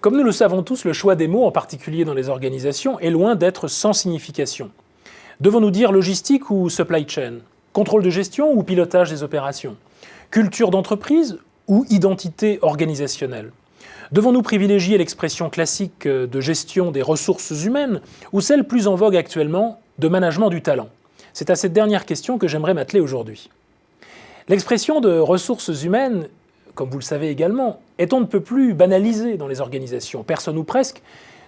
Comme nous le savons tous, le choix des mots, en particulier dans les organisations, est loin d'être sans signification. Devons-nous dire logistique ou supply chain? Contrôle de gestion ou pilotage des opérations? Culture d'entreprise ou identité organisationnelle? Devons-nous privilégier l'expression classique de gestion des ressources humaines ou celle plus en vogue actuellement de management du talent? C'est à cette dernière question que j'aimerais m'atteler aujourd'hui. L'expression de ressources humaines, comme vous le savez également, est on ne peut plus banalisée dans les organisations. Personne ou presque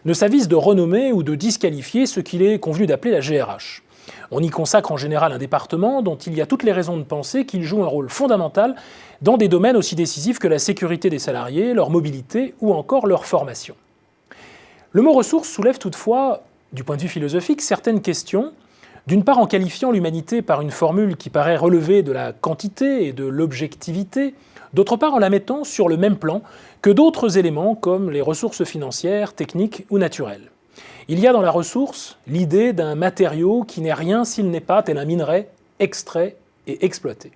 ne s'avise de renommer ou de disqualifier ce qu'il est convenu d'appeler la GRH. On y consacre en général un département dont il y a toutes les raisons de penser qu'il joue un rôle fondamental dans des domaines aussi décisifs que la sécurité des salariés, leur mobilité ou encore leur formation. Le mot ressources soulève toutefois, du point de vue philosophique, certaines questions, d'une part en qualifiant l'humanité par une formule qui paraît relever de la quantité et de l'objectivité, d'autre part en la mettant sur le même plan que d'autres éléments comme les ressources financières, techniques ou naturelles. Il y a dans la ressource l'idée d'un matériau qui n'est rien s'il n'est pas, tel un minerai, extrait et exploité.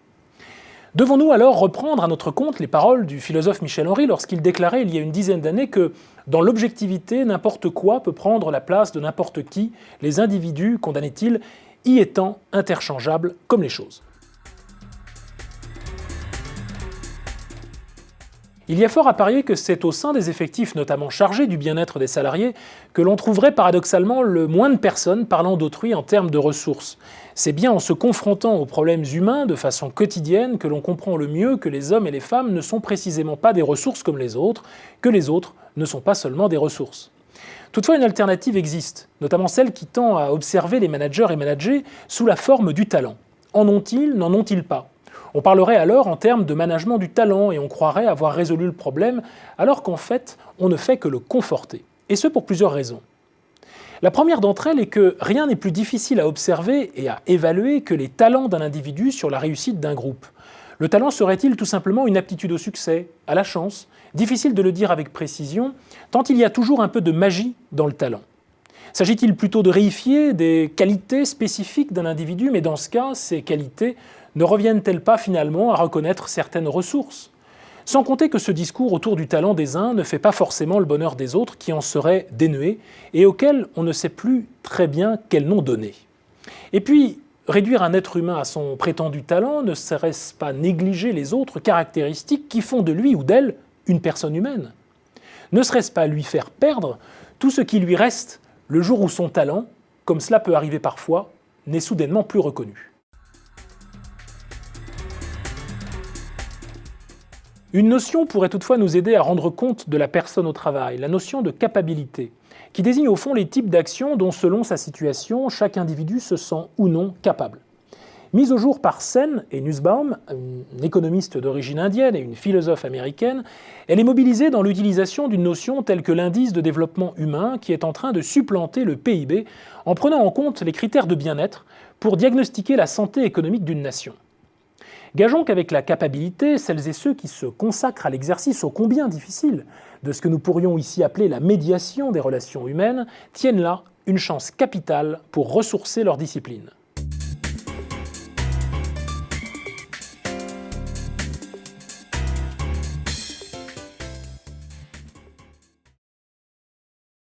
Devons-nous alors reprendre à notre compte les paroles du philosophe Michel Henry lorsqu'il déclarait il y a une dizaine d'années que dans l'objectivité, n'importe quoi peut prendre la place de n'importe qui, les individus, condamnait-il, y étant interchangeables comme les choses. Il y a fort à parier que c'est au sein des effectifs notamment chargés du bien-être des salariés que l'on trouverait paradoxalement le moins de personnes parlant d'autrui en termes de ressources. C'est bien en se confrontant aux problèmes humains de façon quotidienne que l'on comprend le mieux que les hommes et les femmes ne sont précisément pas des ressources comme les autres, que les autres ne sont pas seulement des ressources. Toutefois, une alternative existe, notamment celle qui tend à observer les managers et managers sous la forme du talent. En ont-ils, n'en ont-ils pas ? On parlerait alors en termes de management du talent et on croirait avoir résolu le problème, alors qu'en fait, on ne fait que le conforter. Et ce pour plusieurs raisons. La première d'entre elles est que rien n'est plus difficile à observer et à évaluer que les talents d'un individu sur la réussite d'un groupe. Le talent serait-il tout simplement une aptitude au succès, à la chance? Difficile de le dire avec précision, tant il y a toujours un peu de magie dans le talent. S'agit-il plutôt de réifier des qualités spécifiques d'un individu, mais dans ce cas, ces qualités ne reviennent-elles pas finalement à reconnaître certaines ressources? Sans compter que ce discours autour du talent des uns ne fait pas forcément le bonheur des autres qui en seraient dénués et auxquels on ne sait plus très bien quel nom donner. Et puis, réduire un être humain à son prétendu talent, ne serait-ce pas négliger les autres caractéristiques qui font de lui ou d'elle une personne humaine? Ne serait-ce pas lui faire perdre tout ce qui lui reste le jour où son talent, comme cela peut arriver parfois, n'est soudainement plus reconnu? Une notion pourrait toutefois nous aider à rendre compte de la personne au travail, la notion de capacité, qui désigne au fond les types d'actions dont, selon sa situation, chaque individu se sent ou non capable. Mise au jour par Sen et Nussbaum, une économiste d'origine indienne et une philosophe américaine, elle est mobilisée dans l'utilisation d'une notion telle que l'indice de développement humain qui est en train de supplanter le PIB en prenant en compte les critères de bien-être pour diagnostiquer la santé économique d'une nation. Gageons qu'avec la capacité, celles et ceux qui se consacrent à l'exercice ô combien difficile de ce que nous pourrions ici appeler la médiation des relations humaines tiennent là une chance capitale pour ressourcer leur discipline.